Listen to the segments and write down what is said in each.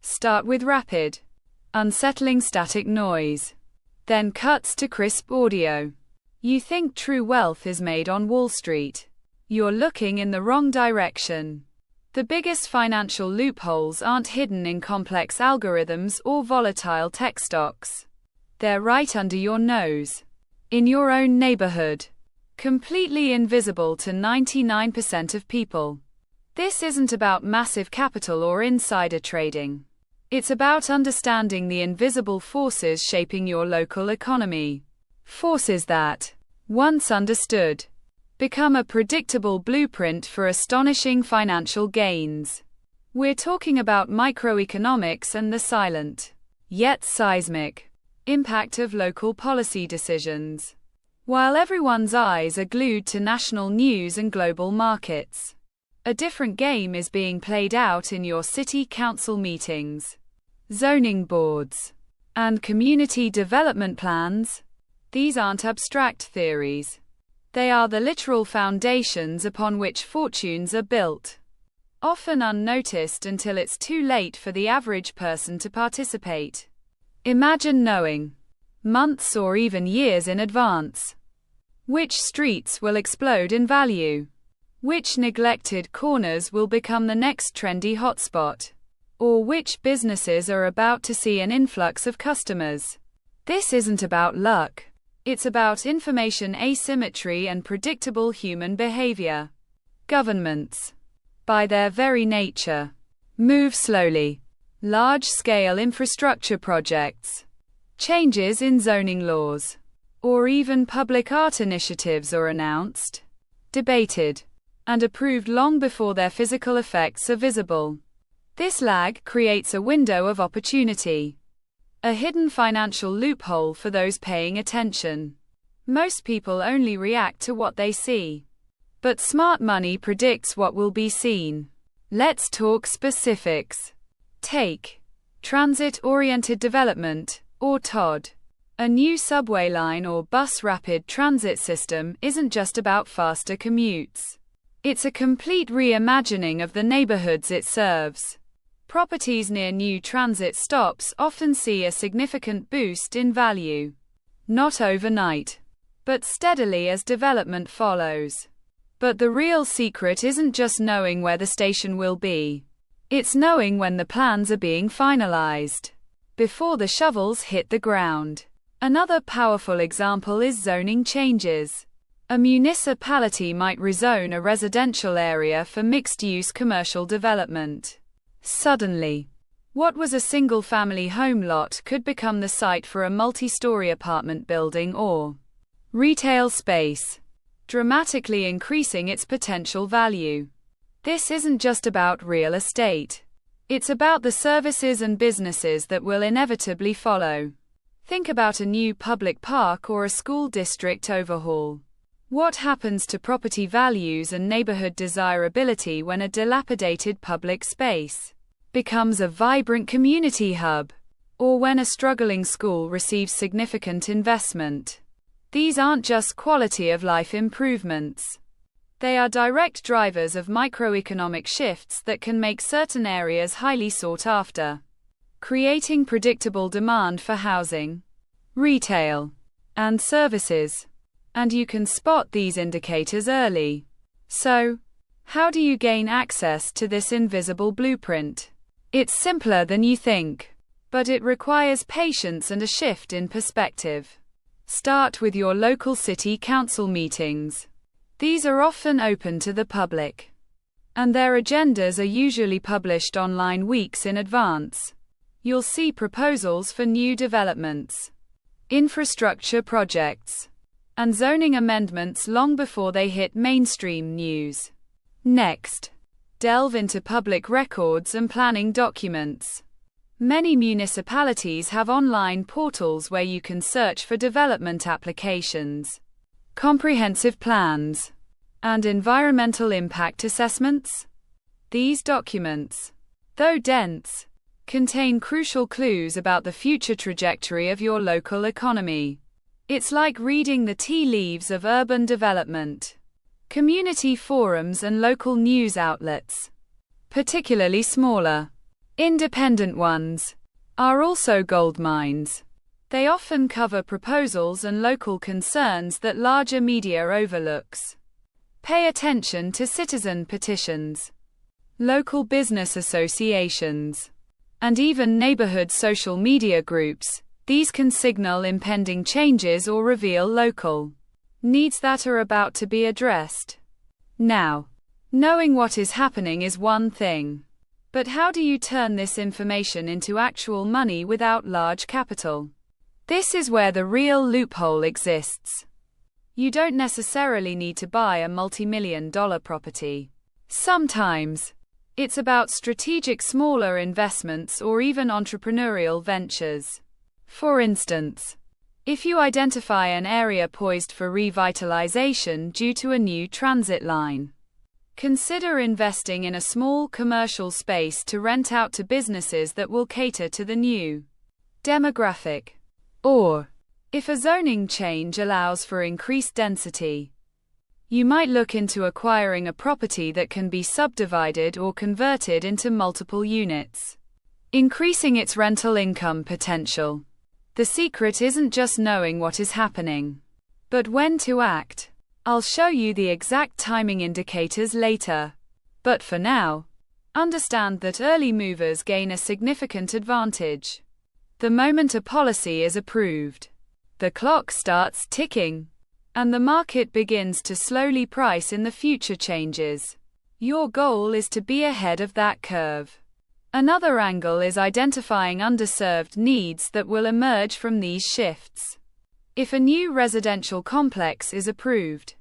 Start with rapid, unsettling static noise. Then cuts to crisp audio. You think true wealth is made on Wall Street. You're looking in the wrong direction. The biggest financial loopholes aren't hidden in complex algorithms or volatile tech stocks. They're right under your nose. In your own neighborhood. Completely invisible to 99% of people. This isn't about massive capital or insider trading. It's about understanding the invisible forces shaping your local economy. Forces that, once understood, become a predictable blueprint for astonishing financial gains. We're talking about microeconomics and the silent, yet seismic, impact of local policy decisions. While everyone's eyes are glued to national news and global markets, a different game is being played out in your city council meetings, zoning boards, and community development plans. These aren't abstract theories. They are the literal foundations upon which fortunes are built, often unnoticed until it's too late for the average person to participate. Imagine knowing, months or even years in advance, which streets will explode in value, which neglected corners will become the next trendy hotspot, or which businesses are about to see an influx of customers. This isn't about luck. It's about information asymmetry and predictable human behavior. Governments, by their very nature, move slowly. Large-scale infrastructure projects, changes in zoning laws, or even public art initiatives are announced, debated, and approved long before their physical effects are visible. This lag creates a window of opportunity, a hidden financial loophole for those paying attention. Most people only react to what they see, but smart money predicts what will be seen. Let's talk specifics. Take transit-oriented development, or TOD. A new subway line or bus rapid transit system isn't just about faster commutes. It's a complete reimagining of the neighborhoods it serves. Properties near new transit stops often see a significant boost in value. Not overnight, but steadily as development follows. But the real secret isn't just knowing where the station will be. It's knowing when the plans are being finalized, before the shovels hit the ground. Another powerful example is zoning changes. A municipality might rezone a residential area for mixed-use commercial development. Suddenly, what was a single-family home lot could become the site for a multi-story apartment building or retail space, dramatically increasing its potential value. This isn't just about real estate. It's about the services and businesses that will inevitably follow. Think about a new public park or a school district overhaul. What happens to property values and neighborhood desirability when a dilapidated public space becomes a vibrant community hub, or when a struggling school receives significant investment? These aren't just quality of life improvements. They are direct drivers of microeconomic shifts that can make certain areas highly sought after, creating predictable demand for housing, retail, and services. And you can spot these indicators early. So, how do you gain access to this invisible blueprint? It's simpler than you think, but it requires patience and a shift in perspective. Start with your local city council meetings. These are often open to the public, and their agendas are usually published online weeks in advance. You'll see proposals for new developments, infrastructure projects, and zoning amendments long before they hit mainstream news. Next, delve into public records and planning documents. Many municipalities have online portals where you can search for development applications, comprehensive plans, and environmental impact assessments. These documents, though dense, contain crucial clues about the future trajectory of your local economy. It's like reading the tea leaves of urban development. Community forums and local news outlets, particularly smaller, Independent ones are also gold mines. They often cover proposals and local concerns that larger media overlooks. Pay attention to citizen petitions, local business associations, and even neighborhood social media groups. These can signal impending changes or reveal local needs that are about to be addressed. Now, knowing what is happening is one thing. But how do you turn this information into actual money without large capital? This is where the real loophole exists. You don't necessarily need to buy a multi-million-dollar property. Sometimes, it's about strategic smaller investments or even entrepreneurial ventures. For instance, if you identify an area poised for revitalization due to a new transit line, consider investing in a small commercial space to rent out to businesses that will cater to the new demographic. Or, if a zoning change allows for increased density, you might look into acquiring a property that can be subdivided or converted into multiple units, increasing its rental income potential. The secret isn't just knowing what is happening, but when to act. I'll show you the exact timing indicators later. But for now, understand that early movers gain a significant advantage. The moment a policy is approved, the clock starts ticking, and the market begins to slowly price in the future changes. Your goal is to be ahead of that curve. Another angle is identifying underserved needs that will emerge from these shifts. If a new residential complex is approved,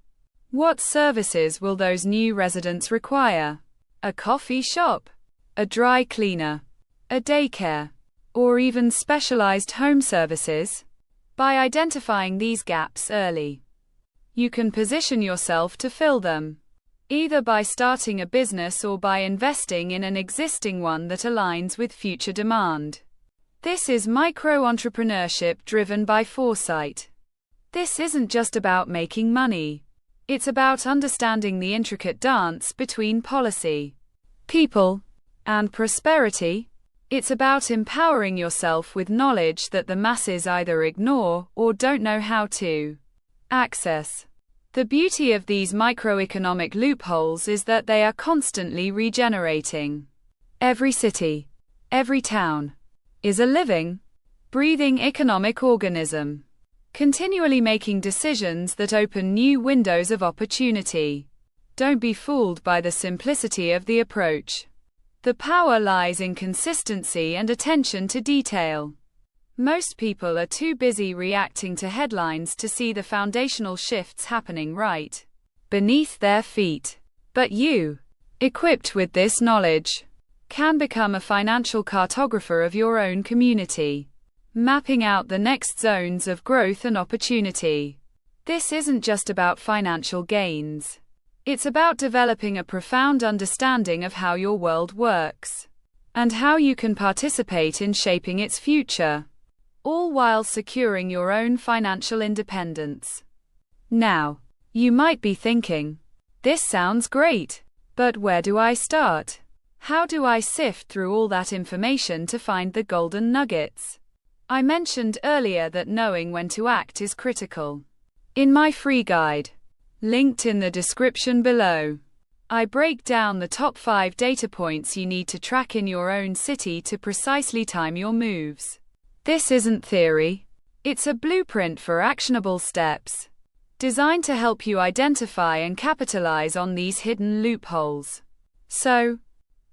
what services will those new residents require? A coffee shop, a dry cleaner, a daycare, or even specialized home services? By identifying these gaps early, you can position yourself to fill them, either by starting a business or by investing in an existing one that aligns with future demand. This is micro-entrepreneurship driven by foresight. This isn't just about making money. It's about understanding the intricate dance between policy, people, and prosperity. It's about empowering yourself with knowledge that the masses either ignore or don't know how to access. The beauty of these microeconomic loopholes is that they are constantly regenerating. Every city, every town, is a living, breathing economic organism, continually making decisions that open new windows of opportunity. Don't be fooled by the simplicity of the approach. The power lies in consistency and attention to detail. Most people are too busy reacting to headlines to see the foundational shifts happening right beneath their feet. But you, equipped with this knowledge, can become a financial cartographer of your own community, mapping out the next zones of growth and opportunity. This isn't just about financial gains. It's about developing a profound understanding of how your world works, and how you can participate in shaping its future, all while securing your own financial independence. Now, you might be thinking, this sounds great, but where do I start? How do I sift through all that information to find the golden nuggets? I mentioned earlier that knowing when to act is critical. In my free guide, linked in the description below, I break down the top 5 data points you need to track in your own city to precisely time your moves. This isn't theory. It's a blueprint for actionable steps, designed to help you identify and capitalize on these hidden loopholes. So,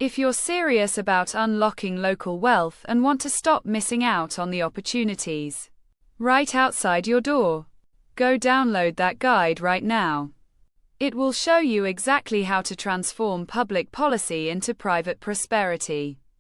if you're serious about unlocking local wealth and want to stop missing out on the opportunities right outside your door, go download that guide right now. It will show you exactly how to transform public policy into private prosperity.